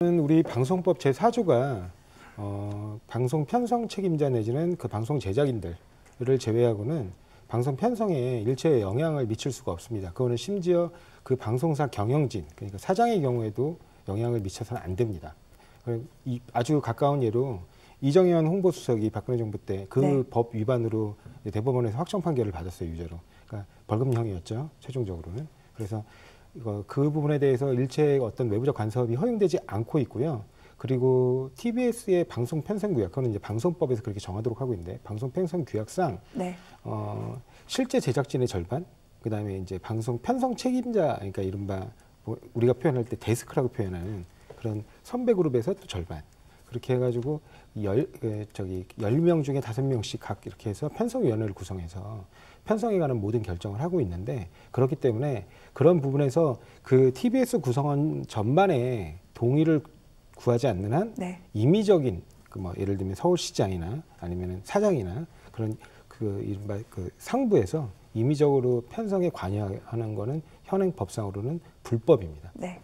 우리 방송법 제4조가 방송 편성 책임자 내지는 그 방송 제작인들을 제외하고는 방송 편성에 일체의 영향을 미칠 수가 없습니다. 그거는 심지어 그 방송사 경영진, 그러니까 사장의 경우에도 영향을 미쳐서는 안 됩니다. 아주 가까운 예로 이정현 홍보수석이 박근혜 정부 때 그 법 위반으로 대법원에서 확정 판결을 받았어요, 유죄로. 그러니까 벌금형이었죠, 최종적으로는. 그래서 그 부분에 대해서 일체의 어떤 외부적 간섭이 허용되지 않고 있고요. 그리고 TBS의 방송 편성 규약, 그거는 이제 방송법에서 그렇게 정하도록 하고 있는데, 방송 편성 규약상 실제 제작진의 절반, 그다음에 이제 방송 편성 책임자, 그러니까 이른바 우리가 표현할 때 데스크라고 표현하는 그런 선배 그룹에서 또 절반. 그렇게 해가지고 10명 중에 5명씩 각 이렇게 해서 편성위원회를 구성해서 편성에 관한 모든 결정을 하고 있는데, 그렇기 때문에 그런 부분에서 그 TBS 구성원 전반에 동의를 구하지 않는 한 임의적인 예를 들면 서울시장이나 아니면 사장이나 그런 이른바 상부에서 임의적으로 편성에 관여하는 거는 현행 법상으로는 불법입니다. 네.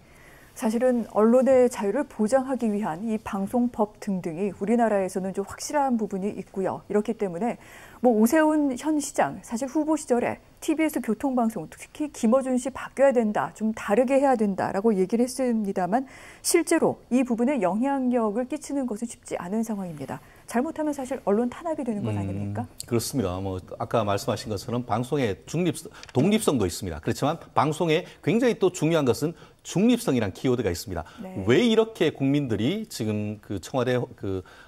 사실은 언론의 자유를 보장하기 위한 이 방송법 등등이 우리나라에서는 좀 확실한 부분이 있고요. 이렇기 때문에 오세훈 현 시장, 사실 후보 시절에 TBS 교통방송, 특히 김어준 씨 바뀌어야 된다, 좀 다르게 해야 된다라고 얘기를 했습니다만 실제로 이 부분에 영향력을 끼치는 것은 쉽지 않은 상황입니다. 잘못하면 사실 언론 탄압이 되는 것 아닙니까? 그렇습니다. 아까 말씀하신 것처럼 방송의 독립성도 있습니다. 그렇지만 방송에 굉장히 또 중요한 것은 중립성이란 키워드가 있습니다. 왜 이렇게 국민들이 지금 그 청와대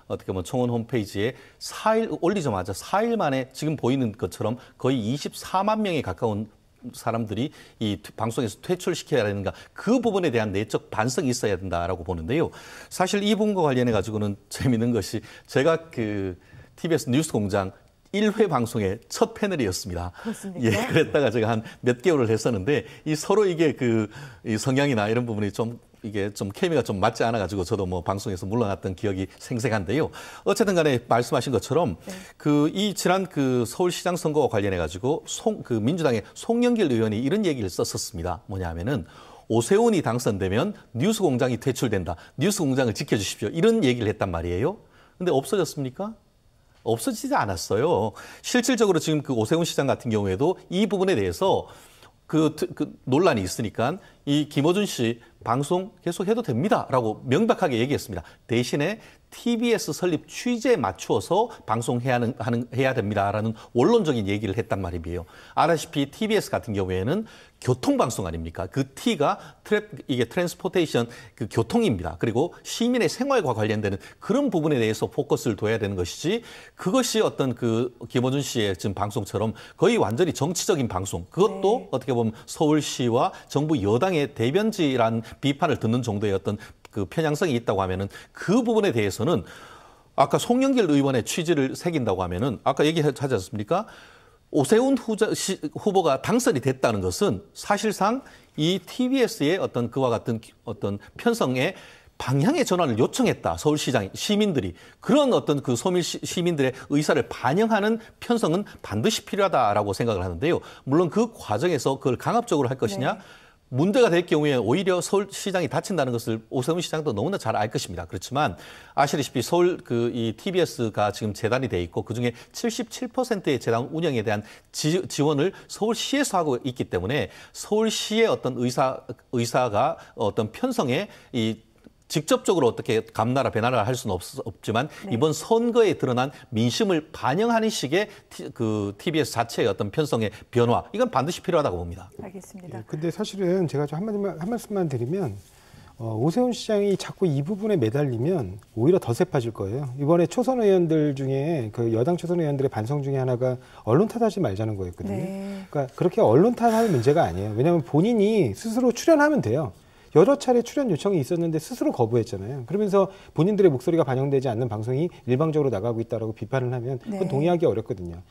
어떻게 보면 청원 홈페이지에 4일 올리자마자 4일 만에 지금 보이는 것처럼 거의 24만 명에 가까운 사람들이 이 방송에서 퇴출시켜야 되는가, 그 부분에 대한 내적 반성이 있어야 된다라고 보는데요. 사실 이 부분과 관련해 가지고는 재미있는 것이 제가 그 TBS 뉴스공장 1회 방송의 첫 패널이었습니다. 그렇습니까? 예, 그랬다가 제가 한 몇 개월을 했었는데 이 서로 이게 이 성향이나 이런 부분이 이게 좀 케미가 좀 맞지 않아가지고 저도 방송에서 물러났던 기억이 생생한데요. 어쨌든 간에 말씀하신 것처럼 이 지난 서울시장 선거와 관련해가지고 민주당의 송영길 의원이 이런 얘기를 썼었습니다. 뭐냐면은 오세훈이 당선되면 뉴스공장이 퇴출된다. 뉴스공장을 지켜주십시오. 이런 얘기를 했단 말이에요. 근데 없어졌습니까? 없어지지 않았어요. 실질적으로 지금 오세훈 시장 같은 경우에도 이 부분에 대해서 논란이 있으니까 이 김어준 씨 방송 계속 해도 됩니다라고 명백하게 얘기했습니다. 대신에 TBS 설립 취지에 맞추어서 방송해야 됩니다라는 원론적인 얘기를 했단 말이에요. 알다시피 TBS 같은 경우에는 교통방송 아닙니까? 그 T가 이게 트랜스포테이션 교통입니다. 그리고 시민의 생활과 관련되는 그런 부분에 대해서 포커스를 둬야 되는 것이지, 그것이 어떤 김어준 씨의 지금 방송처럼 거의 완전히 정치적인 방송, 그것도 어떻게 보면 서울시와 정부 여당의 대변지란 비판을 듣는 정도의 어떤 편향성이 있다고 하면은 그 부분에 대해서는 아까 송영길 의원의 취지를 새긴다고 하면은 아까 얘기하지 않습니까? 오세훈 후보가 당선이 됐다는 것은 사실상 이 TBS의 어떤 그와 같은 어떤 편성의 방향의 전환을 요청했다. 서울시장 시민들이 그런 어떤 소밀 시민들의 의사를 반영하는 편성은 반드시 필요하다라고 생각을 하는데요. 물론 그 과정에서 그걸 강압적으로 할 것이냐? 문제가 될 경우에 오히려 서울시장이 다친다는 것을 오세훈 시장도 너무나 잘 알 것입니다. 그렇지만 아시다시피 이 TBS가 지금 재단이 돼 있고 그중에 77%의 재단 운영에 대한 지원을 서울시에서 하고 있기 때문에 서울시의 어떤 의사가 어떤 편성에 직접적으로 어떻게 감나라 배나라 할 수는 없지만 이번 선거에 드러난 민심을 반영하는 식의 TBS 자체의 어떤 편성의 변화, 이건 반드시 필요하다고 봅니다. 알겠습니다. 근데 사실은 제가 좀 한 말씀만 드리면 오세훈 시장이 자꾸 이 부분에 매달리면 오히려 더 세파질 거예요. 이번에 초선 의원들 중에 여당 초선 의원들의 반성 중에 하나가 언론 탓하지 말자는 거였거든요. 그러니까 그렇게 언론 탓할 문제가 아니에요. 왜냐하면 본인이 스스로 출연하면 돼요. 여러 차례 출연 요청이 있었는데 스스로 거부했잖아요. 그러면서 본인들의 목소리가 반영되지 않는 방송이 일방적으로 나가고 있다라고 비판을 하면 그건 동의하기 어렵거든요.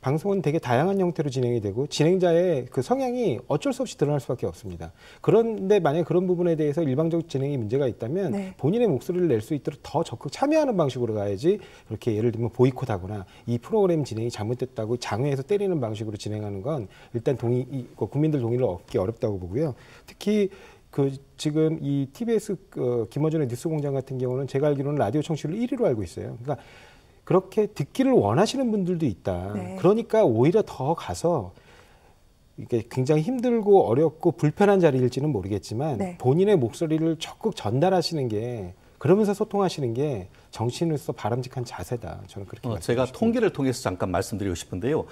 방송은 되게 다양한 형태로 진행이 되고 진행자의 성향이 어쩔 수 없이 드러날 수밖에 없습니다. 그런데 만약에 그런 부분에 대해서 일방적 진행에 문제가 있다면 본인의 목소리를 낼 수 있도록 더 적극 참여하는 방식으로 가야지, 그렇게 예를 들면 보이콧하거나 이 프로그램 진행이 잘못됐다고 장외에서 때리는 방식으로 진행하는 건 일단 국민들 동의를 얻기 어렵다고 보고요. 특히 그 지금 이 TBS 김어준의 뉴스공장 같은 경우는 제가 알기로는 라디오 청취율 1위로 알고 있어요. 그러니까 그렇게 듣기를 원하시는 분들도 있다. 네. 그러니까 오히려 더 가서 이게 굉장히 힘들고 어렵고 불편한 자리일지는 모르겠지만 네. 본인의 목소리를 적극 전달하시는 게 그러면서 소통하시는 게 정치인으로서 바람직한 자세다. 저는 그렇게 말씀드리고 제가 싶습니다. 통계를 통해서 잠깐 말씀드리고 싶은데요.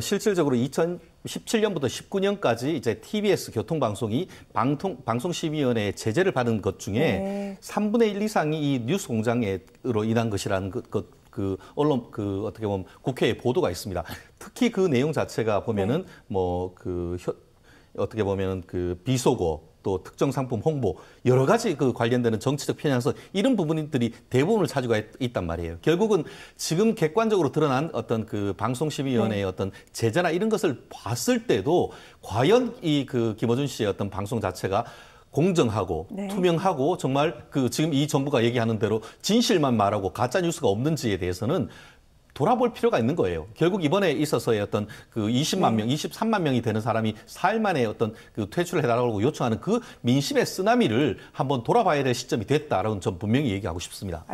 실질적으로 2017년부터 19년까지 이제 TBS 교통방송이 방송심의위원회의 제재를 받은 것 중에 네. 3분의 1 이상이 이 뉴스공장으로 인한 것이라는 언론 어떻게 보면 국회에 보도가 있습니다. 특히 그 내용 자체가 보면은 어떻게 보면은 비속어 또 특정 상품 홍보 여러 가지 관련되는 정치적 편향성 이런 부분들이 대부분을 차지하고 있단 말이에요. 결국은 지금 객관적으로 드러난 어떤 방송심의위원회의 어떤 제재나 이런 것을 봤을 때도 과연 이 김어준 씨의 어떤 방송 자체가 공정하고 투명하고 정말 지금 이 정부가 얘기하는 대로 진실만 말하고 가짜 뉴스가 없는지에 대해서는 돌아볼 필요가 있는 거예요. 결국 이번에 있어서의 어떤 20만 명, 23만 명이 되는 사람이 4일 만에 어떤 퇴출을 해달라고 요청하는 그 민심의 쓰나미를 한번 돌아봐야 될 시점이 됐다라고 전 분명히 얘기하고 싶습니다.